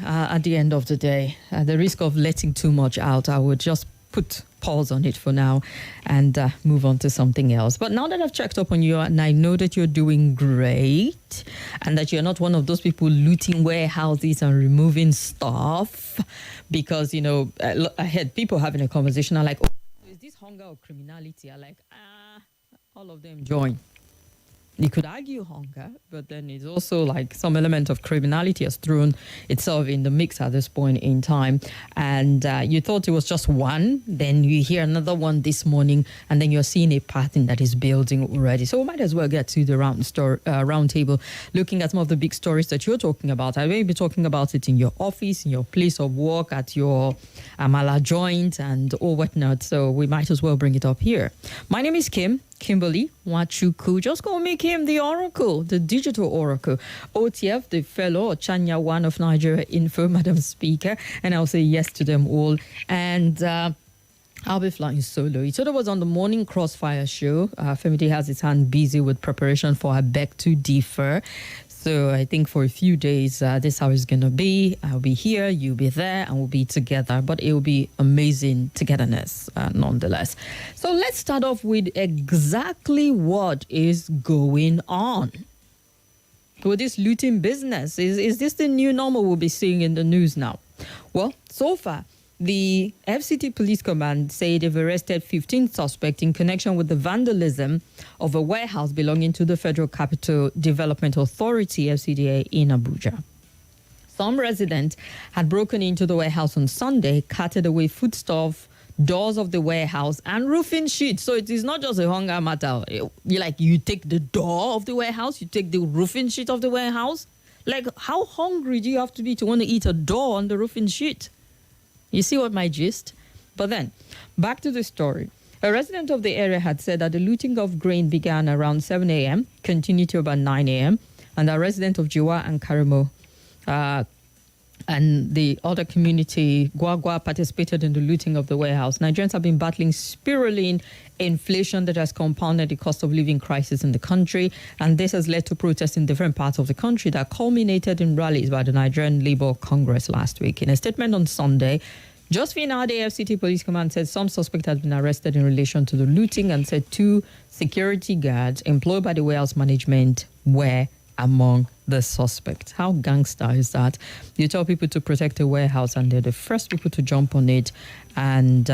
at the end of the day. At the risk of letting too much out, I would just put pause on it for now and move on to something else. But now that I've checked up on you and I know that you're doing great and that you're not one of those people looting warehouses and removing stuff, because, you know, I had people having a conversation. I'm like, oh, is this hunger or criminality? I'm like, all of them join. You could argue hunger, but then it's also like some element of criminality has thrown itself in the mix at this point in time. And you thought it was just one, then you hear another one this morning, and then you're seeing a pattern that is building already. So we might as well get to the roundtable, looking at some of the big stories that you're talking about. I may be talking about it in your office, in your place of work, at your amala joint and all whatnot. So we might as well bring it up here. My name is Kimberly Wachuku. Just call me Kim, the Oracle, the digital Oracle. OTF, the fellow Chanya One of Nigeria Info, Madam Speaker. And I'll say yes to them all. And I'll be flying solo. It sort of was on the morning Crossfire show. Femide has his hand busy with preparation for her beg to differ. So I think for a few days, this is how it's going to be. I'll be here, you'll be there, and we'll be together. But it will be amazing togetherness nonetheless. So let's start off with exactly what is going on with this looting business. Is this the new normal we'll be seeing in the news now? Well, so far, the FCT Police Command say they've arrested 15 suspects in connection with the vandalism of a warehouse belonging to the Federal Capital Development Authority, FCDA, in Abuja. Some residents had broken into the warehouse on Sunday, carted away foodstuff, doors of the warehouse, and roofing sheets. So it is not just a hunger matter. You take the door of the warehouse, you take the roofing sheet of the warehouse. Like, how hungry do you have to be to want to eat a door on the roofing sheet? You see what my gist? But then, back to the story. A resident of the area had said that the looting of grain began around 7 a.m., continued to about 9 a.m., and a resident of Jiwa and Karimo and the other community, Gwagwa, participated in the looting of the warehouse. Nigerians have been battling spiraling inflation that has compounded the cost of living crisis in the country, and this has led to protests in different parts of the country that culminated in rallies by the Nigerian Labour Congress last week. In a statement on Sunday, just now, the FCT Police Command said some suspect had been arrested in relation to the looting and said 2 security guards employed by the warehouse management were among the suspects. How gangster is that? You tell people to protect a warehouse and they're the first people to jump on it and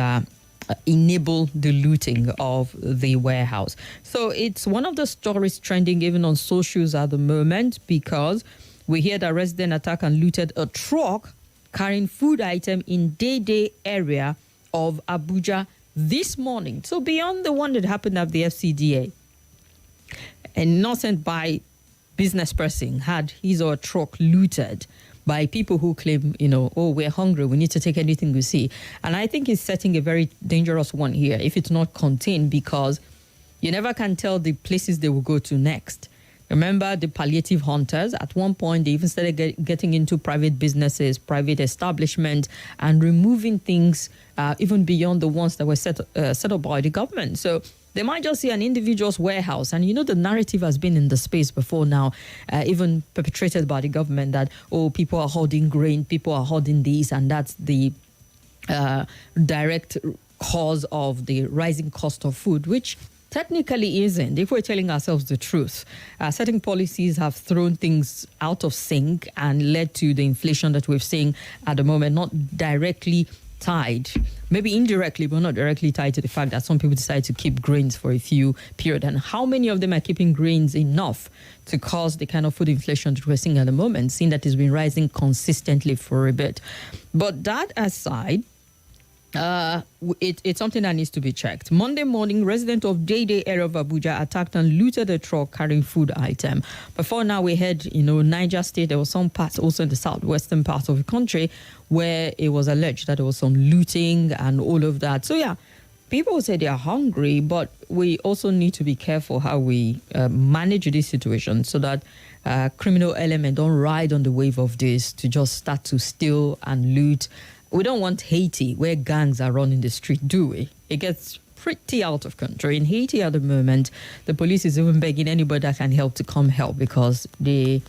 enable the looting of the warehouse. So it's one of the stories trending even on socials at the moment, because we hear that resident attacked and looted a truck carrying food item in Dede area of Abuja this morning. So beyond the one that happened at the FCDA, an innocent by business person had his or her truck looted by people who claim, oh, we're hungry, we need to take anything we see. And I think it's setting a very dangerous one here if it's not contained, because you never can tell the places they will go to next. Remember the palliative hunters? At one point, they even started getting into private businesses, private establishment, and removing things even beyond the ones that were set up by the government. So they might just see an individual's warehouse. And the narrative has been in the space before now, even perpetrated by the government, that, oh, people are hoarding grain, people are hoarding this, and that's the direct cause of the rising cost of food, which technically isn't, if we're telling ourselves the truth. Certain policies have thrown things out of sync and led to the inflation that we're seeing at the moment, not directly tied, maybe indirectly, but not directly tied to the fact that some people decide to keep grains for a few period. And how many of them are keeping grains enough to cause the kind of food inflation that we're seeing at the moment, seeing that it's been rising consistently for a bit. But that aside, it's something that needs to be checked. Monday morning, resident of Dede area of Abuja attacked and looted a truck carrying food item. Before now, we had, Niger State. There was some parts also in the southwestern part of the country where it was alleged that there was some looting and all of that. So yeah, people say they are hungry, but we also need to be careful how we manage this situation so that criminal element don't ride on the wave of this to just start to steal and loot. We don't want Haiti, where gangs are running the street, do we? It gets pretty out of control. In Haiti at the moment, the police is even begging anybody that can help to come help, because the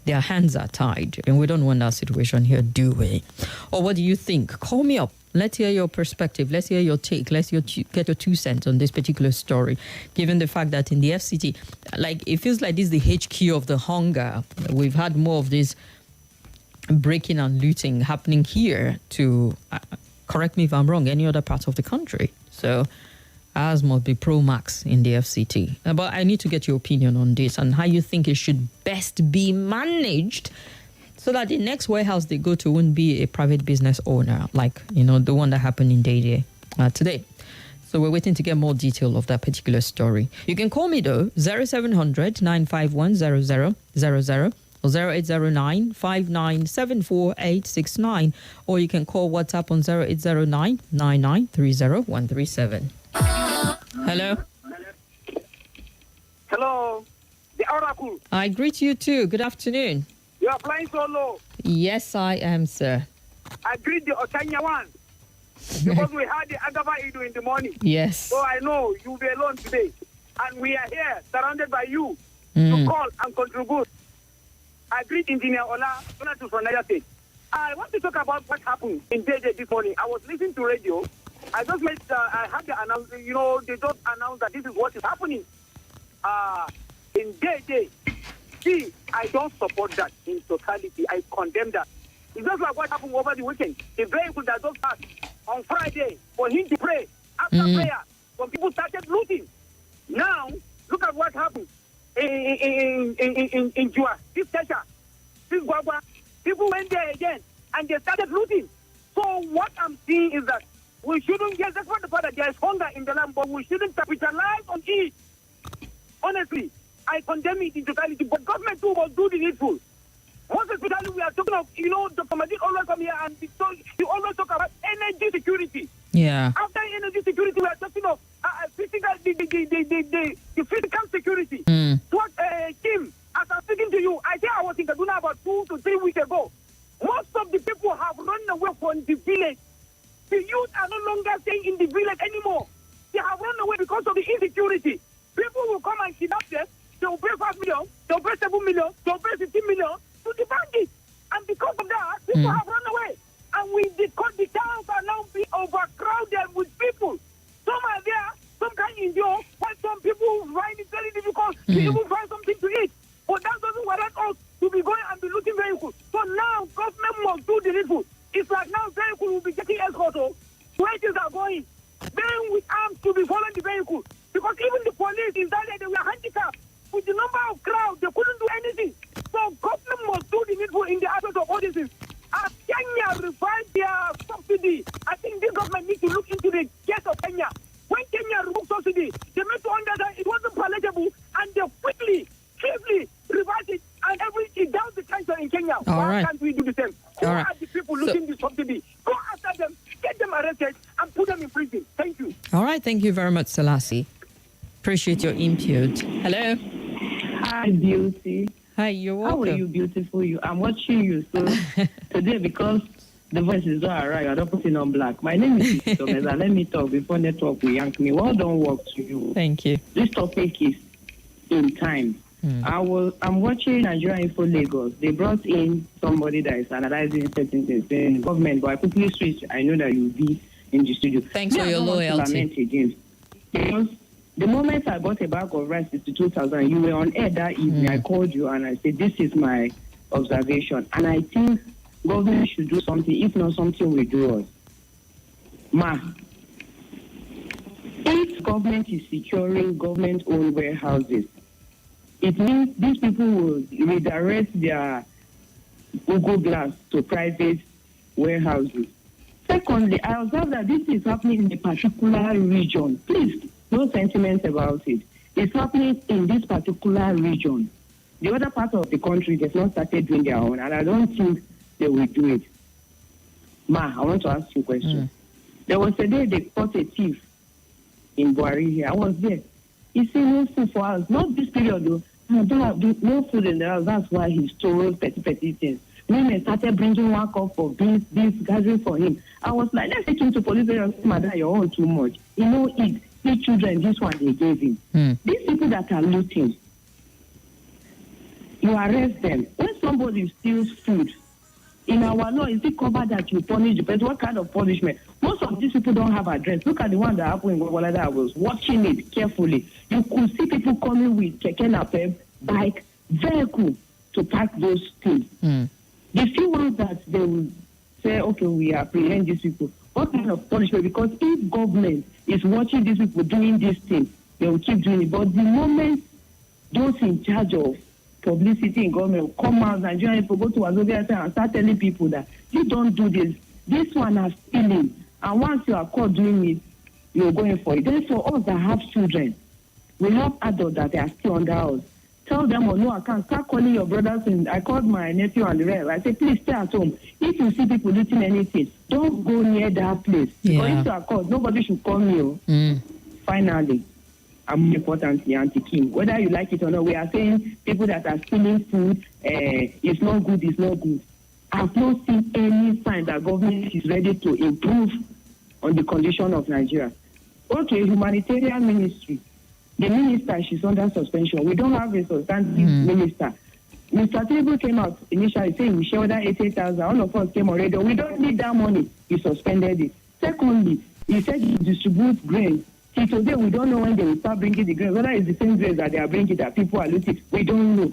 Their hands are tied, and we don't want that situation here, do we? Or what do you think? Call me up. Let's hear your perspective. Let's hear your take. Let's get your 2 cents on this particular story, given the fact that in the FCT, like, it feels like this is the HQ of the hunger. We've had more of this breaking and looting happening here to, correct me if I'm wrong, any other part of the country. So ours must be pro-max in the FCT. But I need to get your opinion on this and how you think it should best be managed so that the next warehouse they go to won't be a private business owner, like, the one that happened in Dede today. So we're waiting to get more detail of that particular story. You can call me, though, 0700 951 0000 or 0809 5974869, or you can call WhatsApp on 0809 9930137. Hello. Hello, the Oracle. I greet you too. Good afternoon. You are flying so low. Yes, I am, sir. I greet the Otanya one because we had the Agava Idu in the morning. Yes. So I know you'll be alone today. And we are here, surrounded by you, to call and contribute. I greet Engineer Ola from Niger State. I want to talk about what happened in JJ this morning. I was listening to radio. I just I had the announcement, they just announced that this is what is happening in JJ. See, I don't support that in totality. I condemn that. It's just like what happened over the weekend. The vehicle that just passed on Friday for him to pray. After prayer, when people started looting. Now, look at what happened in Jua, this Tesha, this Guagua. People went there again and they started looting. So what I'm seeing is that we shouldn't get, that's what the fact that there is hunger in the land, but we shouldn't capitalize on it. Honestly, I condemn it in totality, but government too must do the needful. Most especially we are talking of, Dr. Majid always come here and he always talk about energy security. Yeah. After energy security, we are talking of physical, the physical security. What, Kim, as I'm speaking to you, I think I was in Kaduna about 2 to 3 weeks ago. Most of the people have run away from the village. The youth are no longer staying in the village anymore. They have run away because of the insecurity. People will come and kidnap them. They will pay 5 million, they will pay 7 million, they will pay 15 million to the bandits. And because of that, people have run away. And the towns are now being overcrowded with people. Some are there, some can endure, while some people find it very difficult to even find something to eat. But that doesn't warrant us to be going and be looting vehicles. So now, government must do the needful. It's like now vehicles will be getting escorted. Wages are going. Men with arms to be following the vehicle. Because even the police inside there, they were handicapped. With the number of crowds, they couldn't do anything. So government must do the needful in the aspect of all these things. As Kenya revived their subsidy, I think this government needs to look into the case of Kenya. When Kenya removed subsidy, they made to understand it wasn't palatable, and they quickly revised it, and it down the tension in Kenya. Why can't we do the same? Who are the people losing the subsidy? Go after them, get them arrested, and put them in prison. Thank you. All right. Thank you very much, Selassie. Appreciate your input. Hello. Hi, Beauty. Hi, you're welcome. How are you, beautiful? I'm watching you. So today, because the voice is all right, I don't put it on black. My name is Thomas, and let me talk before network will yank me. Well done work to you. Thank you. This topic is in time. I'm watching Nigeria Info Lagos. They brought in somebody that is analyzing certain things in government, but I quickly switch. I know that you'll be in the studio. Thanks for your loyalty. Because the moment I bought a bag of rice, 62,000, you were on air that evening. I called you and I said, this is my observation. And I think government should do something, if not something we do us. If government is securing government-owned warehouses, it means these people will redirect their Google Glass to private warehouses. Secondly, I observe that this is happening in a particular region. Please, no sentiments about it. It's happening in this particular region. The other part of the country, they've not started doing their own, and I don't think they will do it. I want to ask you a question. There was a day they caught a thief in Buhari here. I was there. He said no food for us. Not this period, though. I don't have no food in the house. That's why he stole petty things. Women started bringing one cup of beans gathering for him. I was like, let's take him to police and say, Madam, you're all too much. You know, eat children, this one they gave him. These people that are looting, you arrest them. When somebody steals food, in our law, is it covered that you punish the person? What kind of punishment? Most of these people don't have address. Look at the one that happened in Gwagwalada. I was watching it carefully. You could see people coming with keke napep, bike, vehicle to pack those things. The few ones that they will say, okay, we apprehend these people. What kind of punishment? Because if government is watching these people doing these things, they will keep doing it. But the moment those in charge of publicity in government will come out, Nigerian people go to Wazobia and start telling people that you don't do this. This one is stealing. And once you are caught doing it, you're going for it. Then for us that have children, we have adults that are still under us. Tell them on no account, start calling your brothers. And I called my nephew and the rest. I said, please stay at home. If you see people eating anything, don't go near that place. Because if you are caught, nobody should call me. Finally, I'm importantly anti-king. Whether you like it or not, we are saying people that are stealing food, it's not good, it's not good. I've not seen any sign that government is ready to improve on the condition of Nigeria. Okay, humanitarian ministry. The minister, she's under suspension. We don't have a substantive minister. Mr. Tinubu came out initially saying we shoulder 80,000. All of us came already. We don't need that money. He suspended it. Secondly, he said he distributes grain. See, today we don't know when they will start bringing the grain. Whether it's the same grain that they are bringing that people are looting, we don't know.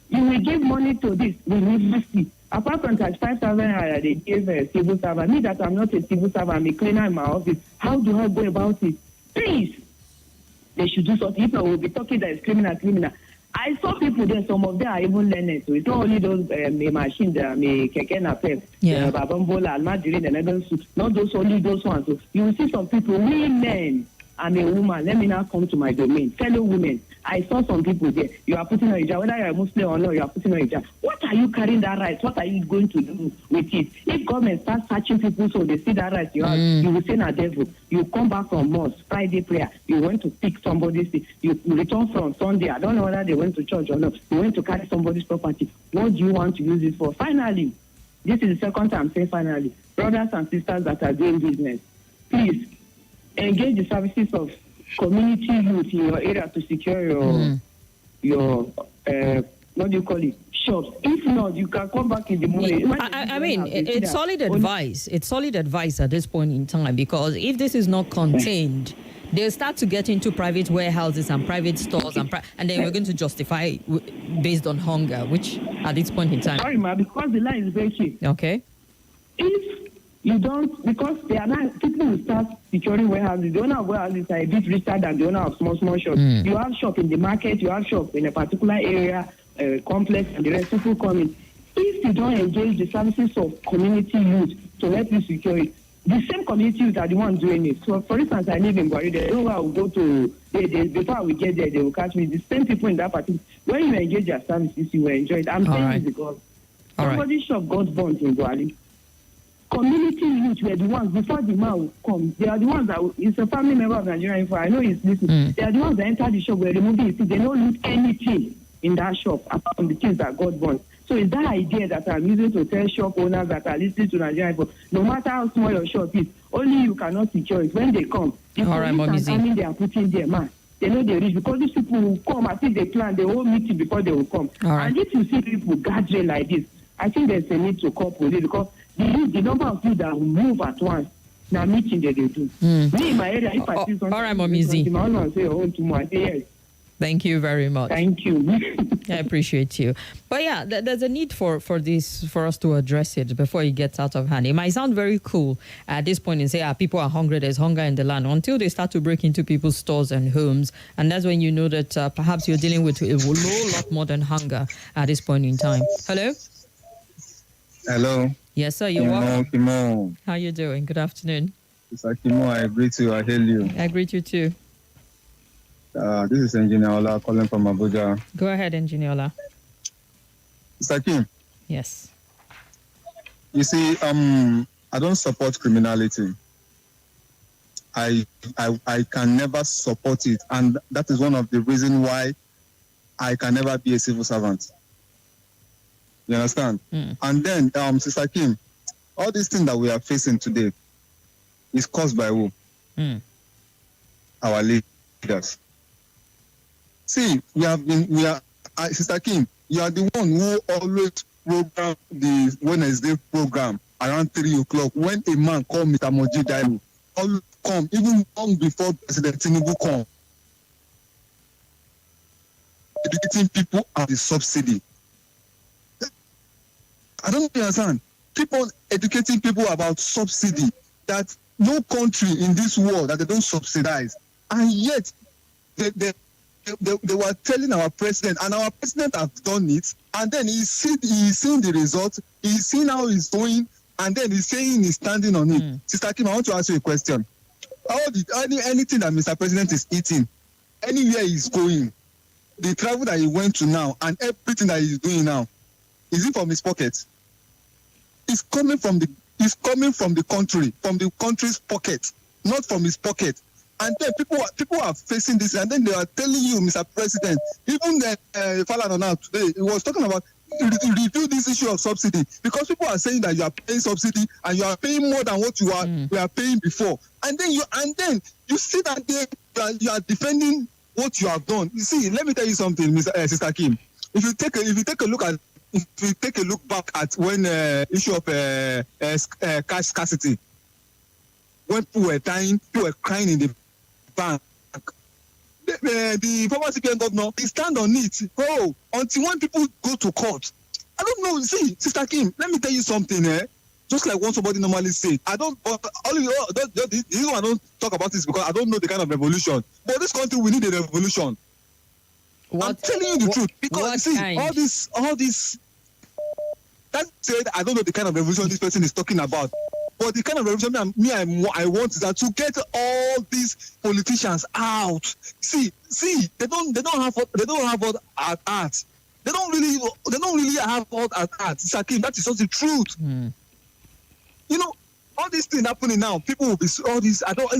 You will give money to this, we never see. Apart from that 5,000 they gave a civil servant. Me that I'm not a civil servant, I'm a cleaner in my office. How do I go about it? Please. They should do something. If I will be talking that is criminal. I saw people there, some of them are even learning. So it's not only those machines, keke napep, babambola, almajirin, and others, not those only those ones. So you will see some people, women. I'm a woman. Let me now come to my domain. Fellow women, I saw some people there. You are putting on hijab, whether you are Muslim or not, you are putting on hijab. What are you carrying that right? What are you going to do with it? If government starts searching people so they see that right, you will say na devil. You come back from mosque, Friday prayer, you went to pick somebody's, you return from Sunday. I don't know whether they went to church or not. You went to carry somebody's property. What do you want to use it for? Finally, this is the second time I'm saying finally, brothers and sisters that are doing business, please, engage the services of community youth in your area to secure your what do you call it, shops. If not, you can come back in the morning. I mean, it's solid advice. It's solid advice at this point in time, because if this is not contained, they'll start to get into private warehouses and private stores, and then we're going to justify based on hunger, which at this point in time. Sorry, ma, because the line is breaking. Okay. If you don't, because they are not, people will start securing warehouses. The owner of warehouses are a bit richer than the owner of small shops. You have shop in the market, you have shop in a particular area, complex, and the rest people come in. If you don't engage the services of community youth to help you secure it, the same community youth are the ones doing it. So, for instance, I live in Buhari. They know I will go to, before we get there, they will catch me. The same people in that particular, when you engage their services, you will enjoy it. I'm saying it because somebody's shop got burnt in Buhari. Community youth were the ones, before the man will come, they are the ones that, it's a family member of Nigerian Info, I know he's listening. They are the ones that enter the shop, were removing it. They don't loot anything in that shop apart from the things that got burned. So it's that idea that I'm using to tell shop owners that are listening to Nigerian Info, no matter how small your shop is, only you cannot secure it. When they come, the police and army they are putting there, man, they know they reach, because these people will come, I think they plan the whole meeting before they will come. And if you see people gathering like this, I think there's a need to call police, because the number of people that will move at once, now meeting that they do. Me in my area, if I see something, all right, Momizi. My husband say, oh, tomorrow, I say yes. Thank you very much. Thank you. I appreciate you. But yeah, there's a need for us to address it before it gets out of hand. It might sound very cool at this point and say, people are hungry, there's hunger in the land, until they start to break into people's stores and homes. And that's when you know that perhaps you're dealing with a lot more than hunger at this point in time. Hello? Hello. Yes, sir. You're welcome. Kimo. How you doing? Good afternoon. Mr. Kimo, I greet you. I hail you. I greet you too. This is Engineer Ola calling from Abuja. Go ahead, Engineer Ola. Mr. Kim. Yes. You see, I don't support criminality. I can never support it, and that is one of the reasons why I can never be a civil servant. You understand? And then, Sister Kim, all these things that we are facing today is caused by who? Our leaders. See, Sister Kim, You are the one who always program the Wednesday program around 3 o'clock. When a man called Mr. Moji Dairu, always come, even long before President Tinubu come. Educating people on the subsidy. I don't understand. Keep on educating people about subsidy, that no country in this world that they don't subsidize. And yet, they were telling our president, and our president has done it, and then he's seen the result, he's seen how he's going, and then he's saying he's standing on it. Sister Kim, I want to ask you a question. Anything that Mr. President is eating, anywhere he's going, the travel that he went to now, and everything that he's doing now, is it from his pocket? It's coming from the country, from the country's pocket, not from his pocket. And then people are facing this, and then they are telling you, Mr. President, even the Falana now today, he was talking about review this issue of subsidy, because people are saying that you are paying subsidy and you are paying more than what you are paying before, and then you see that you are defending what you have done. You see, let me tell you something, Sister Kim. If you take a look back at when issue of cash scarcity, when people were dying, people were crying in the bank. The former CPN governor, he stand on it. Oh, until when people go to court. I don't know. See, Sister Kim, let me tell you something. Just like what somebody normally say, I don't. The reason I don't talk about this because I don't know the kind of revolution. But this country, we need a revolution. I'm telling you the truth, because see, kind? all this. That said, I don't know the kind of revolution this person is talking about. But the kind of revolution I want is that to get all these politicians out. See, they don't have all at art. They don't really have all at art. Sakim, that is just the truth. You know, all these things happening now, people will be all these. I don't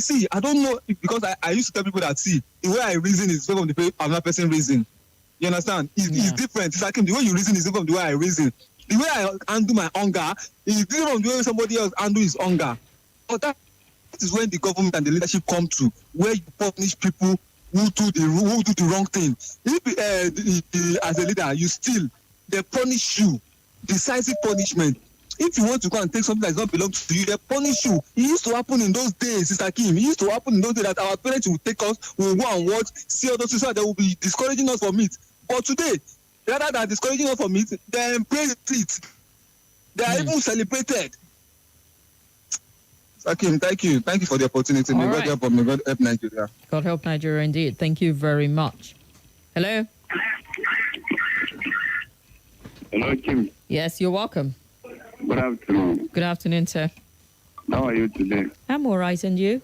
know, because I used to tell people that, see, the way I reason is different from the way another person reason. You understand? It's different. It's like the way you reason is different from the way I reason. The way I handle my hunger is different from the way somebody else handle his hunger. But that is when the government and the leadership come to, where you punish people who do the wrong thing. If as a leader you steal, they punish you, decisive punishment. If you want to go and take something that does not belong to you, they punish you. It used to happen in those days, Sister Kim. It used to happen in those days that our parents will take us, we'll go and watch, see all those things, so they will be discouraging us from it. But today, rather than discouraging us from it, they embrace it. They are even celebrated. Akim, thank you. Thank you for the opportunity. May God help Nigeria. God help Nigeria indeed. Thank you very much. Hello? Hello, Kim. Yes, you're welcome. Good afternoon. Good afternoon, sir. How are you today? I'm all right, and you?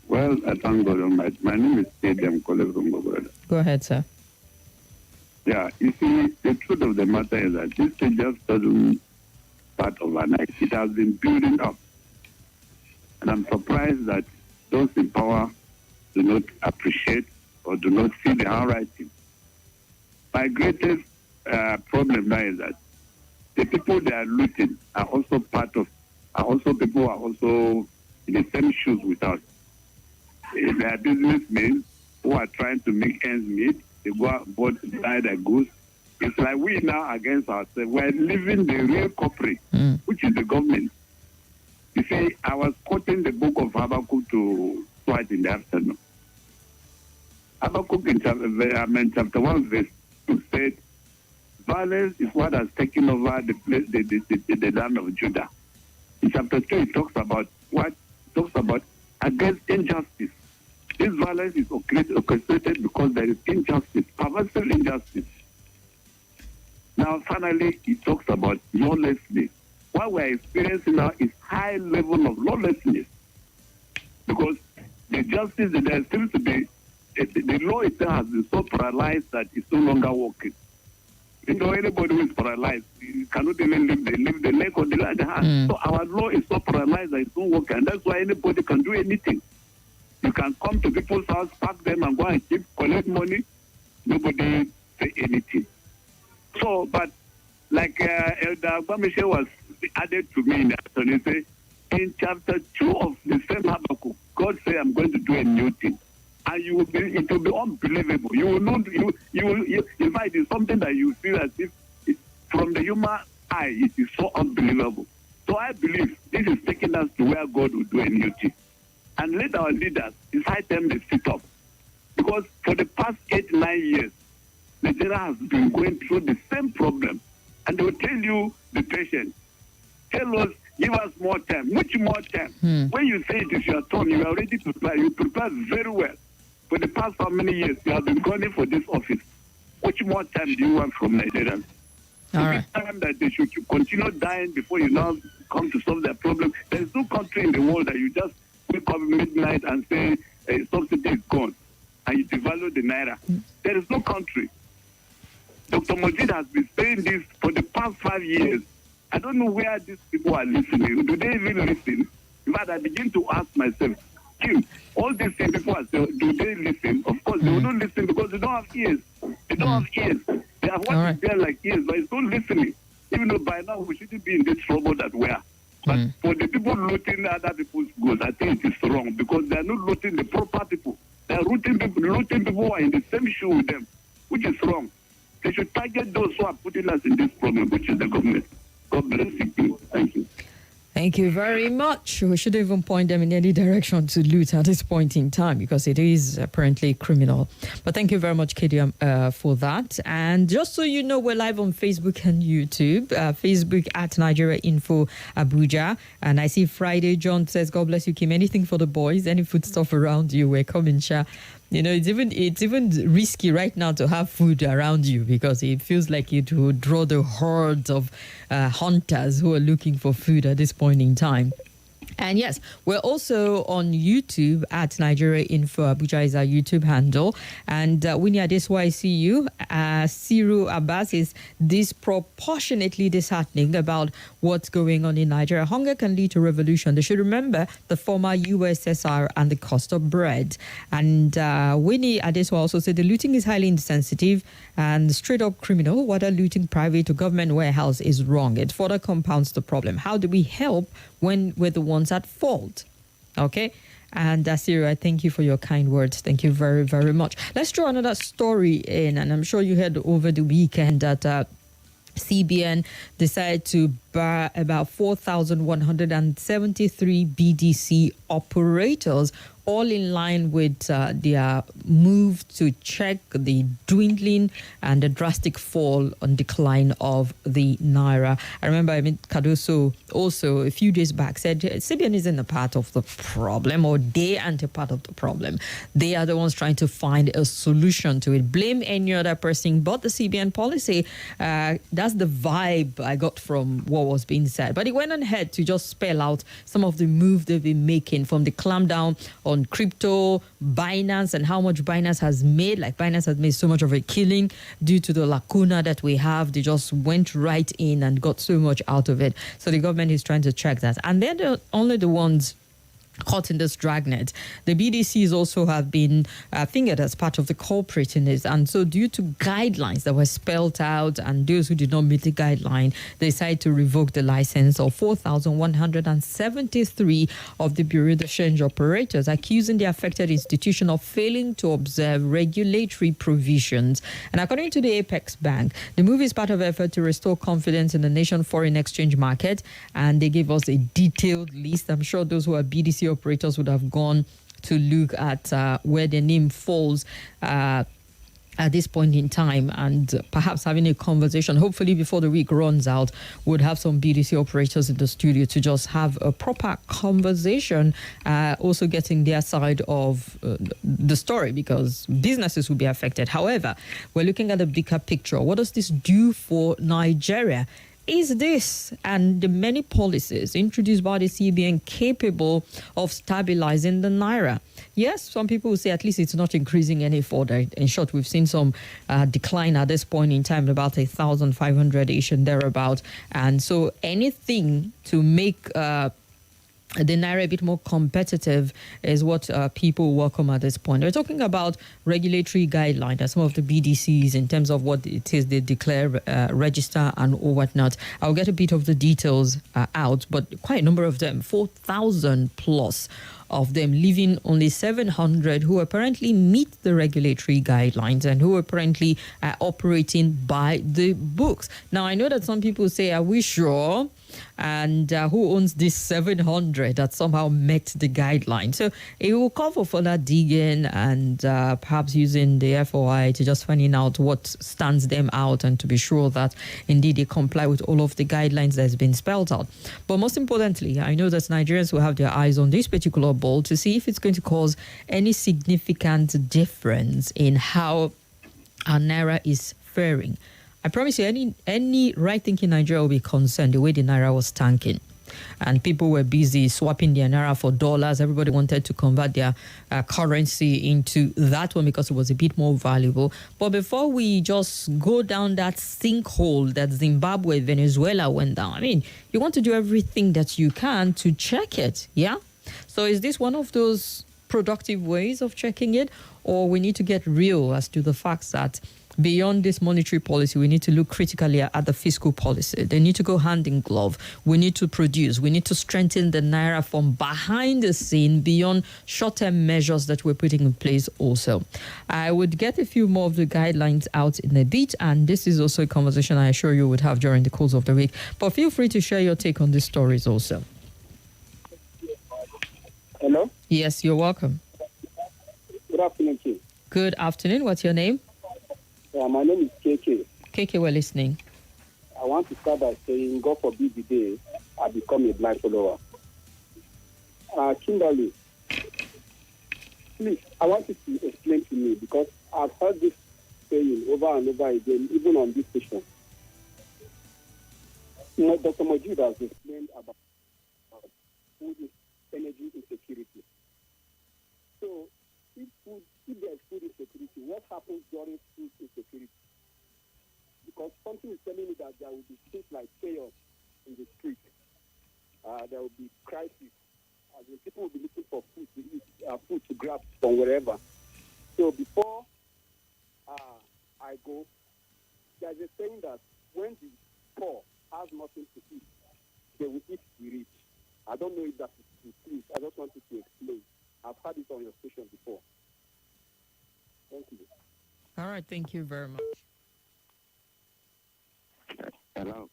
Well, I thank God Almighty. My name is Teddy. I'm calling from Bogota. Go ahead, sir. Yeah, you see, the truth of the matter is that this thing just doesn't start overnight. It has been building up. And I'm surprised that those in power do not appreciate or do not see the handwriting. My greatest problem now is that the people they are looting are also people who are also in the same shoes with us. They are businessmen who are trying to make ends meet. They go out and buy their goods. It's like we now against ourselves. We're leaving the real culprit, which is the government. You see, I was quoting the book of Habakkuk to Dwight in the afternoon. Habakkuk in chapter 1 verse 2 said, violence is what has taken over the land of Judah. In chapter 2, it talks about against injustice. This violence is orchestrated because there is injustice, pervasive injustice. Now, finally, it talks about lawlessness. What we're experiencing now is high level of lawlessness, because the justice that there seems to be, the law itself has been so paralyzed that it's no longer working. You know, anybody who is paralyzed, you cannot even leave the leg or the hand. So our law is so paralyzed that it's not working, and that's why anybody can do anything. You can come to people's house, pack them, and go and collect money. Nobody say anything. So, but like Elder Bamishe was added to me in the afternoon, say, in chapter 2 of the same Habakkuk, God said, I'm going to do a new thing. and it will be unbelievable. You will not, in fact, it's something that you feel as if from the human eye, it is so unbelievable. So I believe this is taking us to where God will do a new thing. And let our leaders, it's high time they sit up. Because for the past 8-9 years, Nigeria has been going through the same problem. And they will tell you, the patient, tell us, give us more time. Much more time. When you say it is your turn, you are ready to prepare. You prepare very well. For the past how many years you have been running for this office? Much more time do you want from Nigerians? All right. Time that they should continue dying before you now come to solve their problem. There is no country in the world that you just wake up midnight and say subsidy is gone and you devalue the naira. There is no country. Dr. Mojid has been saying this for the past 5 years. I don't know where these people are listening. Do they even listen? In fact, I begin to ask myself, Kim, all these things people are saying, do they listen? Of course, they will not listen because they don't have ears. They don't have ears. They have what is there like ears, but it's not listening. Even though by now we shouldn't be in this trouble that we are. But for the people looting other people's goods, I think it is wrong because they are not looting the proper people. They are looting people who are in the same shoe with them, which is wrong. They should target those who are putting us in this problem, which is the government. God bless you. Thank you. Thank you very much. We shouldn't even point them in any direction to loot at this point in time because it is apparently criminal. But thank you very much, Katie, for that. And just so you know, we're live on Facebook and YouTube. Facebook at Nigeria Info Abuja. And I see Friday, John says, God bless you, Kim. Anything for the boys, any food stuff around you, we're coming, Sha. You know, it's even risky right now to have food around you because it feels like it will draw the hordes of hunters who are looking for food at this point in time. And yes, we're also on YouTube at Nigeria Info Abuja is our YouTube handle. And Winnie Adeswa, I see you. Siru Abbas is disproportionately disheartening about what's going on in Nigeria. Hunger can lead to revolution. They should remember the former USSR and the cost of bread. And Winnie Adeswa also said the looting is highly insensitive and straight up criminal. Whether looting private or government warehouse is wrong. It further compounds the problem. How do we help when we're the ones at fault? Okay. And Asiru, I thank you for your kind words. Thank you very, very much. Let's draw another story in. And I'm sure you heard over the weekend that CBN decided to bar about 4,173 BDC operators, all in line with their move to check the dwindling and the drastic fall on decline of the Naira. I remember Cardoso also a few days back said CBN isn't a part of the problem, or they aren't a part of the problem. They are the ones trying to find a solution to it. Blame any other person but the CBN policy. That's the vibe I got from what was being said. But it went ahead to just spell out some of the moves they've been making, from the clampdown on crypto, Binance, and how much Binance has made. Like, Binance has made so much of a killing due to the lacuna that we have. They just went right in and got so much out of it. So the government is trying to check that. And they're only the ones caught in this dragnet. The BDCs also have been fingered as part of the culprit in this. And so due to guidelines that were spelled out and those who did not meet the guideline, they decided to revoke the license of 4,173 of the Bureau de Change operators, accusing the affected institution of failing to observe regulatory provisions. And according to the Apex Bank, the move is part of an effort to restore confidence in the nation's foreign exchange market. And they gave us a detailed list. I'm sure those who are BDC operators would have gone to look at where their name falls at this point in time, and perhaps having a conversation. Hopefully before the week runs out, we'll have some BDC operators in the studio to just have a proper conversation, also getting their side of the story, because businesses will be affected. However, we're looking at the bigger picture. What does this do for Nigeria? Is this and the many policies introduced by the CBN capable of stabilizing the Naira? Yes, some people will say at least it's not increasing any further. In short, we've seen some decline at this point in time, about 1,500-ish and thereabout. And so anything to make the naira a bit more competitive is what people welcome at this point. We're talking about regulatory guidelines and some of the BDCs in terms of what it is they declare, register, and or whatnot. I'll get a bit of the details out, but quite a number of them, 4,000 plus of them, leaving only 700 who apparently meet the regulatory guidelines and who apparently are operating by the books. Now, I know that some people say, are we sure? And who owns this 700 that somehow met the guideline? So it will call for further digging and perhaps using the FOI to just finding out what stands them out and to be sure that indeed they comply with all of the guidelines that's been spelled out. But most importantly, I know that Nigerians will have their eyes on this particular bill to see if it's going to cause any significant difference in how our naira is faring. I promise you, any right-thinking Nigeria will be concerned the way the naira was tanking. And people were busy swapping their naira for dollars. Everybody wanted to convert their currency into that one because it was a bit more valuable. But before we just go down that sinkhole that Zimbabwe, Venezuela went down, I mean, you want to do everything that you can to check it, yeah? So is this one of those productive ways of checking it? Or we need to get real as to the facts that beyond this monetary policy, we need to look critically at the fiscal policy. They need to go hand in glove. We need to produce. We need to strengthen the naira from behind the scene beyond short-term measures that we're putting in place also. I would get a few more of the guidelines out in a bit, and this is also a conversation I assure you would have during the course of the week. But feel free to share your take on these stories also. Hello? Yes, you're welcome. Good afternoon, Chief. Good afternoon. What's your name? My name is KK. KK, we're listening. I want to start by saying, God forbid the day I become a blind follower. Kimberly, please, I want you to explain to me, because I've heard this saying over and over again, even on this station. Dr. Majid has explained about food energy insecurity. So, if there's food insecurity, what happens during food insecurity? Because something is telling me that there will be things like chaos in the street. There will be crisis. People will be looking for food to eat, food to grab from wherever. So before I go, there's a saying that when the poor has nothing to eat, they will eat the rich. I don't know if that is the truth. I just wanted to explain. I've had it on your station before. Thank you. All right, thank you very much. Hello,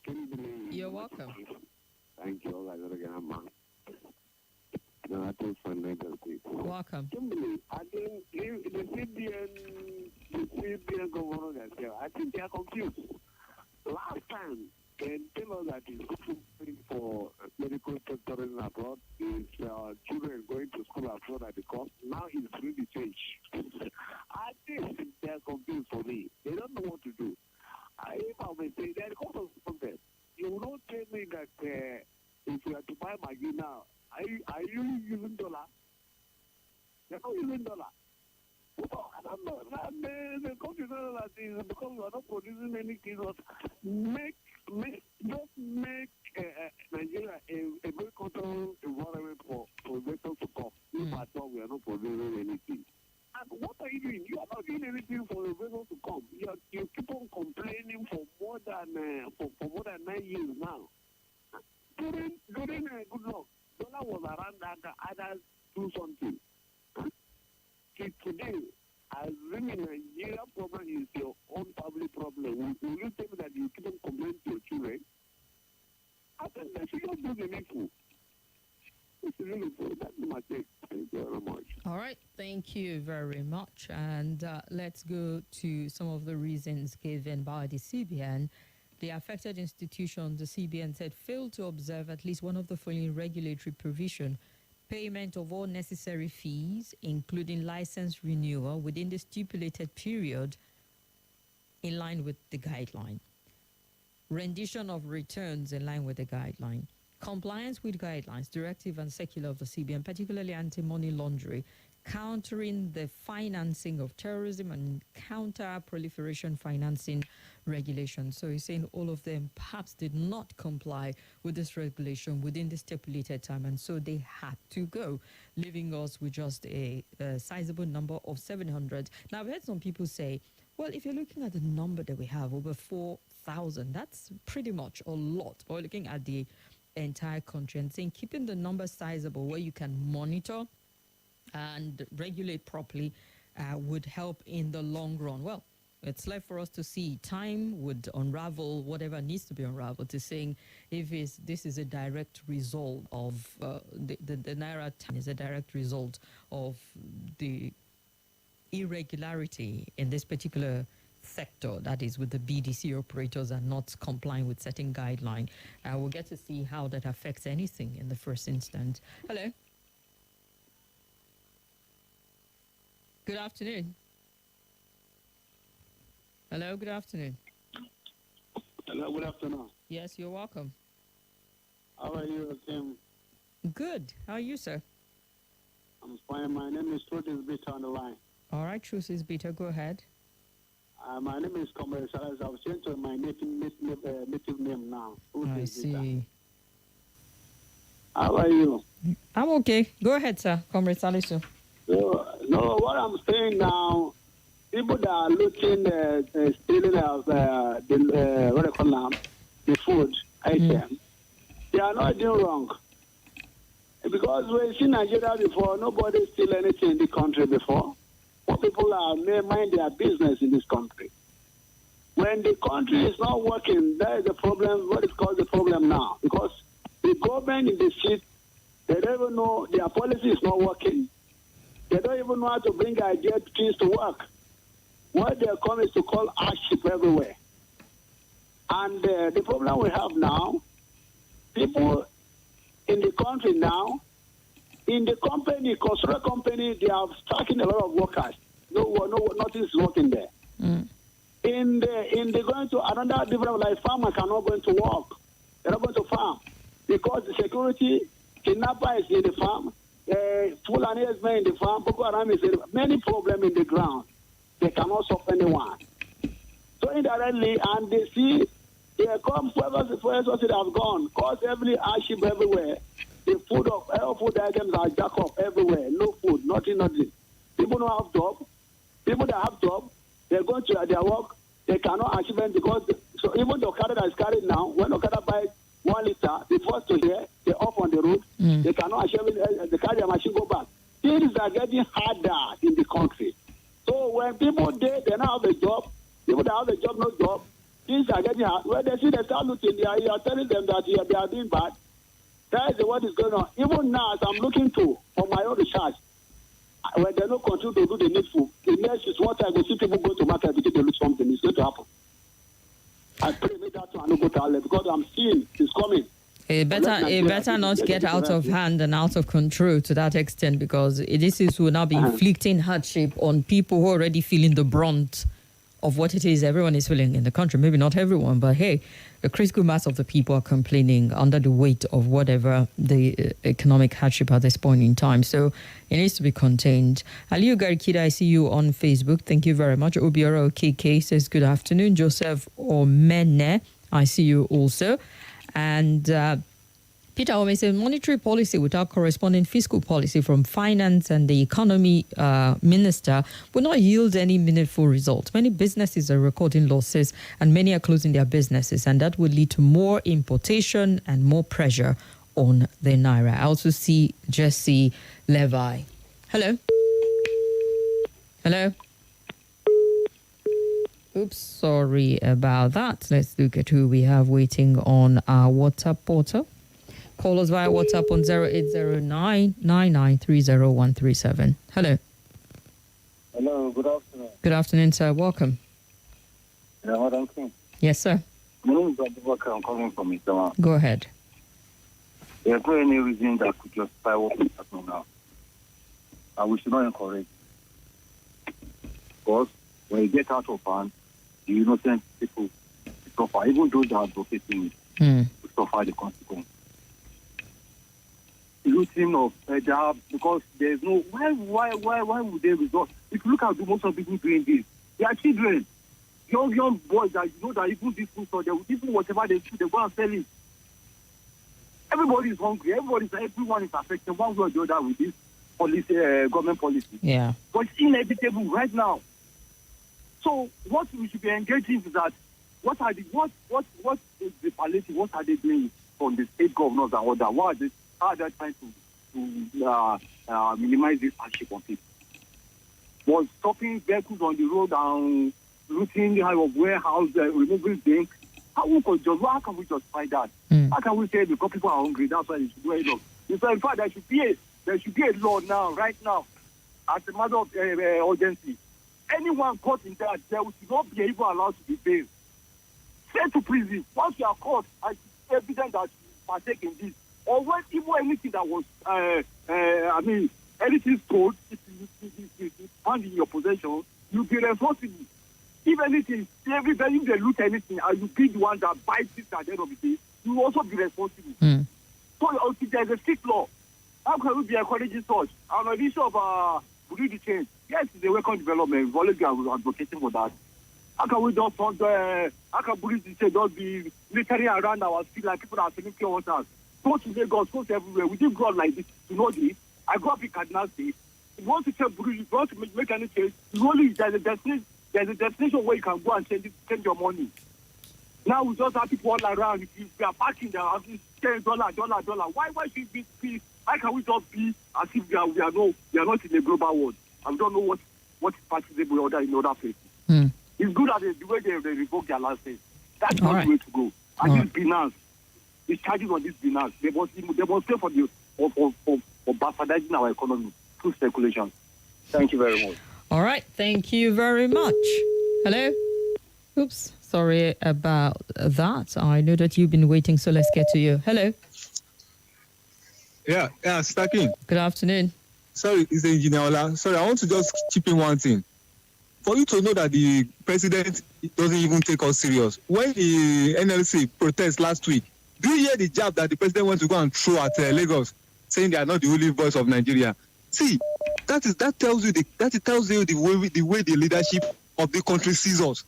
Kimberly. You're welcome. Thank you. No, I think for Lagos State. Welcome. Kimberly, I think the CBN governor, I think they are confused. Last time, they tell us that it's going for medical sector abroad, is children going to school abroad at the cost. Now it's really changed. I think they are confused for me. They don't know what to do. If I may say, they're because of something. You will not tell me that if you are to buy Maggi now, are you using dollar? You're not using dollar. So, I don't know. The country knows that is because we are not producing anything. Just make Nigeria a very controlled environment for vessels to come. If at all we are not producing anything. And what are you doing? You are not doing anything for the vessels to come. You keep on complaining for more than 9 years now. During good luck, dollar was around that. Others do something. Today, assuming Nigeria problem is your own family problem, will you tell me that you keep on complaining to your children? I think they should not do the needful. It's really good. That's my take. Thank you very much. All right, thank you very much. And let's go to some of the reasons given by the CBN. The affected institution, the CBN said, failed to observe at least one of the following regulatory provision: payment of all necessary fees, including license renewal, within the stipulated period in line with the guideline. Rendition of returns in line with the guideline. Compliance with guidelines, directive and circular of the CBN, particularly anti-money laundering, countering the financing of terrorism and counter-proliferation financing regulations. So he's saying all of them perhaps did not comply with this regulation within the stipulated time, and so they had to go, leaving us with just a sizable number of 700. Now, I've heard some people say, well, if you're looking at the number that we have, over 4,000, that's pretty much a lot. But we're looking at the entire country and saying keeping the number sizable where you can monitor and regulate properly would help in the long run. Well, it's left for us to see. Time would unravel whatever needs to be unraveled to saying if this is a direct result of the Naira time is a direct result of the irregularity in this particular sector, that is with the BDC operators are not complying with certain guideline. We'll get to see how that affects anything in the first instance. Hello. Good afternoon. Hello, good afternoon. Hello, good afternoon. Yes, you're welcome. How are you, Kim? Good. How are you, sir? I'm fine. My name is Truth Beta on the line. All right, Truth is Beta. Go ahead. My name is Comrade Salas. I've changed to my native name now. I see. Beta. How are you? I'm okay. Go ahead, sir. Comrade Salisu. No, what I'm saying now, people that are looking stealing of the food item, they are not doing wrong. Because we've seen Nigeria before, nobody steal anything in the country before. More people are mind their business in this country. When the country is not working, that is the problem. What is caused the problem now? Because the government in the seat, they don't even know their policy is not working. They don't even know how to bring ideas things to work. What they come is to call hardship everywhere. And the problem we have now, people in the country now, in the company, construction company, they are stacking a lot of workers. Nothing is working there. In the going to another different, like farmers are not going to work. They're not going to farm because the security, kidnapper is in the farm, Fulani is in the farm, Boko Haram is in the, many problems in the ground. They cannot solve anyone. So indirectly, and they see, they come first have gone, cause every hardship everywhere. The food of all food items are jack up everywhere. No food, nothing. People don't have job. People that have job, they're going to their work. They cannot achieve it because so even the Okada that is carried now, when Okada buys 1 liter, the first to hear, they're off on the road. They cannot achieve it. They carry their machine go back. Things are getting harder in the country. So when people they don't have a job, people that have a job, no job, things are getting hard. When they see the start looking, you are telling them that they are doing bad. That is what is going on. Even now, as I'm looking to on my own research, when they don't continue to do the needful, the next is what I will see people go to market because they lose something. It's going to happen. I pray make that one go to Allah because I'm seeing it's coming. It better not get out of hand and out of control to that extent, because this will now be inflicting hardship on people who are already feeling the brunt of what it is everyone is feeling in the country. Maybe not everyone, but hey, a critical mass of the people are complaining under the weight of whatever the economic hardship at this point in time. So it needs to be contained. Aliyu Garikida, I see you on Facebook. Thank you very much. Obiora KK says, good afternoon. Joseph Omene, I see you also. And Peter Ome says, monetary policy without corresponding fiscal policy from finance and the economy minister will not yield any meaningful results. Many businesses are recording losses and many are closing their businesses, and that will lead to more importation and more pressure on the Naira. I also see Jesse Levi. Hello? Hello? Oops, sorry about that. Let's look at who we have waiting on our WhatsApp portal. Call us via WhatsApp on 0809-9930-137. Hello. Hello, good afternoon. Good afternoon, sir. Welcome. Yeah, Madam King. Yes, sir. My name is Abubakar. I'm calling from Itama. Go ahead. There's no any reason that could justify what is happening now. And we should not encourage. Because when you get out of hand, the innocent people suffer. Even those that are advocating it, suffer the consequence. looting of jobs because there's no why would they resort? If you look at most of the people doing this, they are children, young boys that you know that even this food store, even whatever they do, they go and sell it. Everybody is hungry. Everyone is affected one way or the other with this policy, government policy. Yeah. But it's inevitable right now. So what we should be engaging is that what is the palliative? What are they doing from the state governors and all that? How are they trying to minimize this hardship on people? Was stopping vehicles on the road and looting of warehouse, removing things. How can we justify that? How can we say because people are hungry, that's why they should do it? In fact, there should be a law now, right now, as a matter of urgency. Anyone caught in that, they should not be even allowed to be bailed. Sent to prison. Once you are caught, and it's evident that you partake in this, or when even anything that was, anything stored, if it's found in your possession, you'll be responsible. If anything, everybody, if they loot anything, and you be the one that buys it at the end of the day, you will also be responsible. So there's a strict law. How can we be encouraging such? On the issue of the change, yes, it's a welcome development. We've always been advocating for that. How can we just want how can police just be military around our street like people are selling pure water? Go to Lagos, go to everywhere. We didn't grow up like this. You know this. I grew up in Cardinal State. If you want to change police, if you want to make any change, there's a destination where you can go and change your money. Now we just have people all around. If we are parking there, $10. Why should we be? Why can we just be as if we are not in a global world? I don't know what is practicable in other places. It's good that the way they revoke their license. That's not the way to go. And this Binance, the charges on this Binance, they must pay for bastardizing our economy through speculation. Thank you very much. All right. Thank you very much. Hello? Oops. Sorry about that. I know that you've been waiting, so let's get to you. Hello? Yeah, Stakin. Good afternoon. Sorry, it's the engineer Ola. Sorry, I want to just chip in one thing. For you to know that the president doesn't even take us serious. When the NLC protest last week, do you hear the jab that the president went to go and throw at Lagos, saying they are not the only voice of Nigeria? See, that tells you the way the leadership of the country sees us.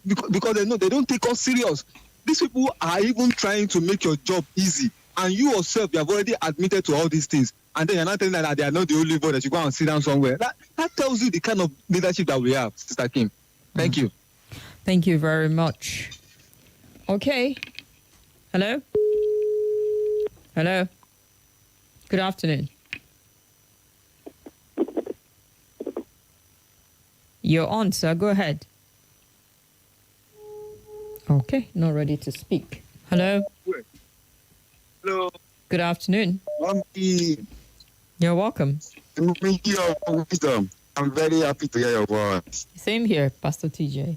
Because they don't take us serious. These people are even trying to make your job easy. And you yourself, you have already admitted to all these things. And then you're not telling them that they are not the only voice that you go and sit down somewhere. That tells you the kind of leadership that we have, Sister Kim. Thank you. Thank you very much. Okay. Hello? Hello? Good afternoon. You're on, sir. Go ahead. Okay. Not ready to speak. Hello? Hello. Good afternoon. You're welcome. I'm very happy to hear your voice. Same here, Pastor TJ.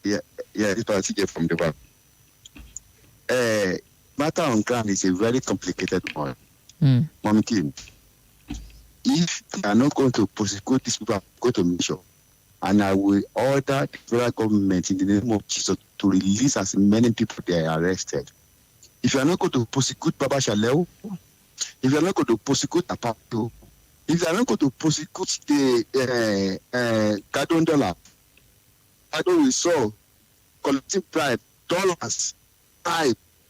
Yeah, this is Pastor TJ from the back. Matter on ground is a very complicated one. Mom Kim, if they are not going to prosecute these people, I'm going to make sure. And I will order the federal government in the name of Jesus to release as many people they are arrested. If you are not going to prosecute Baba Shaleo, if you are not going to prosecute Apato, if you are not going to prosecute the Gadon Dollar, Gadon we saw collecting bribe, dollars,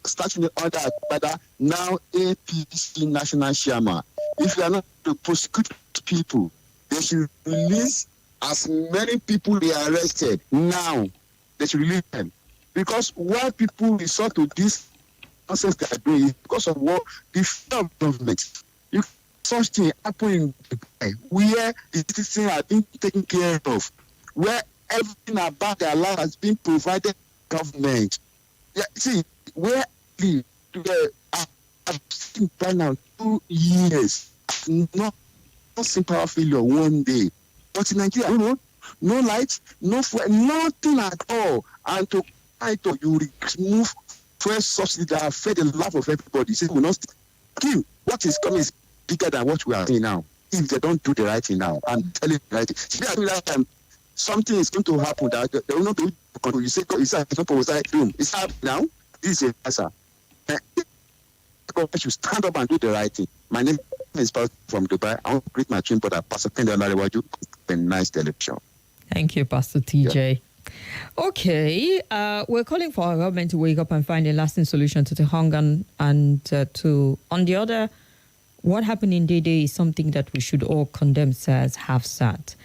starting under Agbada, now APC national chairman. If you are not going to prosecute people, they should release as many people they arrested now. They should release them. Because why people resort to this nonsense they are doing because of what the federal government. Such thing happen in Dubai where the citizens are being taken care of, where everything about their life has been provided by government. Yeah, see, where I've seen by now 2 years, not simple failure one day. But in Nigeria, no light, no fuel, nothing at all. And to you remove fuel subsidy that affect the life of everybody. Say, we not what is coming is bigger than what we are doing now. If they don't do the right thing now, I'm telling you the right thing. See, I think that something is going to happen that they will not be able to control. You say it's not doom. It's happening now. This is a answer. government should stand up and do the right thing. My name is Pastor from Dubai. I want to greet my twin brother, Pastor Kendi Olarewaju. A nice television. Thank you, Pastor TJ. Yeah. Okay, we're calling for our government to wake up and find a lasting solution to the hunger and to, on the other, what happened in Dede is something that we should all condemn, says Hafsat.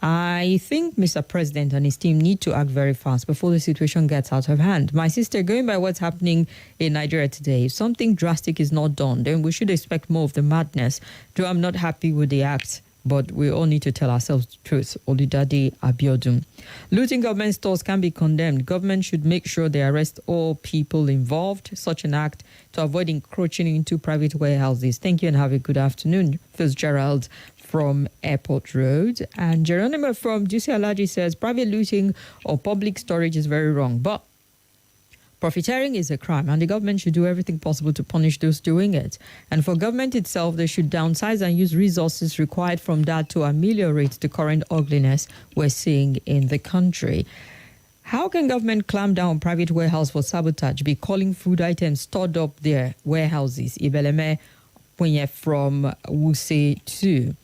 I think Mr. President and his team need to act very fast before the situation gets out of hand. My sister, going by what's happening in Nigeria today, if something drastic is not done, then we should expect more of the madness. Though I'm not happy with the act, but we all need to tell ourselves the truth. Oludade Abiodun. Looting government stores can be condemned. Government should make sure they arrest all people involved. Such an act to avoid encroaching into private warehouses. Thank you and have a good afternoon. Fitzgerald from Airport Road. And Geronimo from Juicy Alaji says, private looting or public storage is very wrong. But profiteering is a crime, and the government should do everything possible to punish those doing it. And for government itself, they should downsize and use resources required from that to ameliorate the current ugliness we're seeing in the country. How can government clamp down on private warehouse for sabotage, be calling food items stored up their warehouses? Ibeleme Punye from Wuse 2.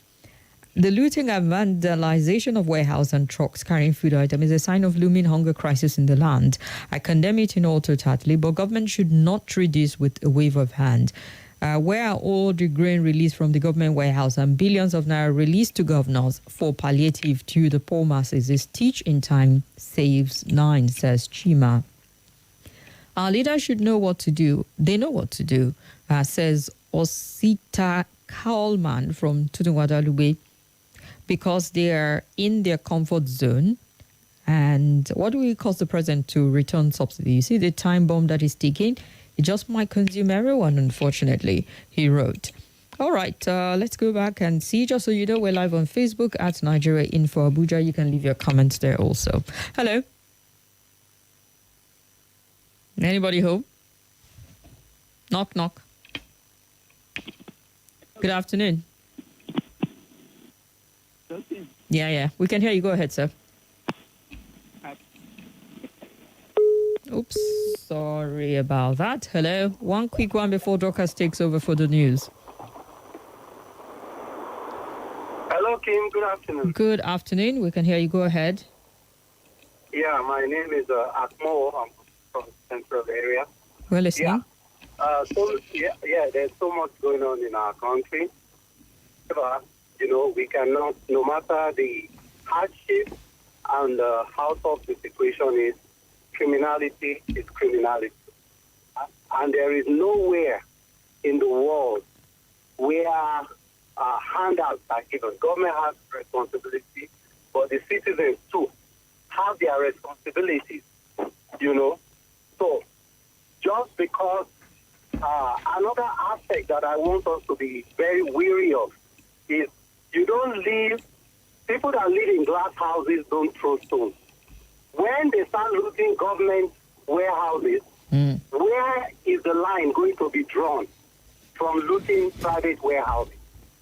The looting and vandalization of warehouse and trucks carrying food items is a sign of looming hunger crisis in the land. I condemn it in all totality, but government should not treat this with a wave of hand. Where are all the grain released from the government warehouse and billions of naira released to governors for palliative to the poor masses? This teach in time saves 9, says Chima. Our leaders should know what to do. They know what to do, says Osita Kaulman from Tudunwadalube, because they are in their comfort zone. And what do we cause the president to return subsidy? You see the time bomb that is ticking? It just might consume everyone, unfortunately, he wrote. All right, let's go back and see. Just so you know, we're live on Facebook at Nigeria Info Abuja. You can leave your comments there also. Hello. Anybody home? Knock, knock. Good afternoon. Yeah. We can hear you. Go ahead, sir. Oops. Sorry about that. Hello. One quick one before Dorcas takes over for the news. Hello, Kim. Good afternoon. Good afternoon. We can hear you. Go ahead. Yeah, my name is Akmo. I'm from the central area. We're listening. There's so much going on in our country. But, we cannot, no matter the hardship and how tough the situation is, criminality is criminality. And there is nowhere in the world where handouts are given. Government has responsibility, but the citizens too have their responsibilities, So, just because another aspect that I want us to be very wary of is people that live in glass houses don't throw stones. When they start looting government warehouses, where is the line going to be drawn from looting private warehouses?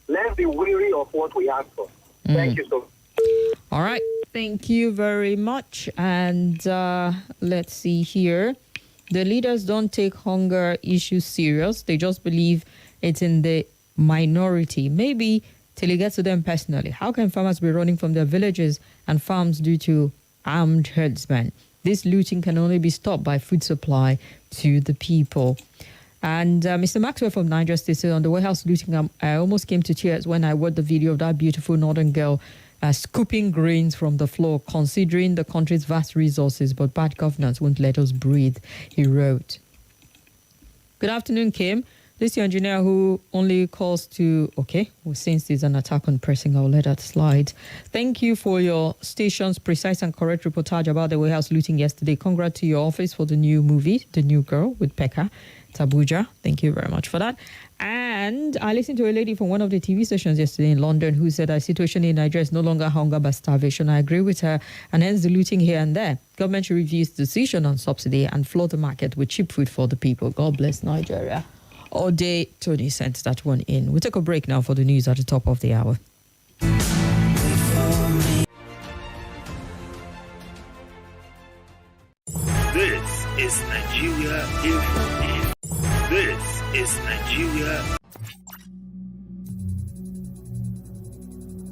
Let's be wary of what we ask for. Thank you so much. All right. Thank you very much. And let's see here. The leaders don't take hunger issues serious. They just believe it's in the minority. Maybe till it gets to them personally. How can farmers be running from their villages and farms due to armed herdsmen? This looting can only be stopped by food supply to the people. And Mr. Maxwell from Niger State said, on the warehouse looting, I almost came to tears when I watched the video of that beautiful northern girl scooping grains from the floor, considering the country's vast resources, but bad governance won't let us breathe, he wrote. Good afternoon, Kim. This is your engineer who only calls to... Okay, well, since there's an attack on pressing, I'll let that slide. Thank you for your station's precise and correct reportage about the warehouse looting yesterday. Congrats to your office for the new movie, The New Girl, with Pekka Tabuja. Thank you very much for that. And I listened to a lady from one of the TV stations yesterday in London who said our situation in Nigeria is no longer hunger but starvation. I agree with her, and hence the looting here and there. Government should review its decision on subsidy and flood the market with cheap food for the people. God bless Nigeria. All day, Tony sent that one in. We'll take a break now for the news at the top of the hour. This is Nigeria Info. This is Nigeria.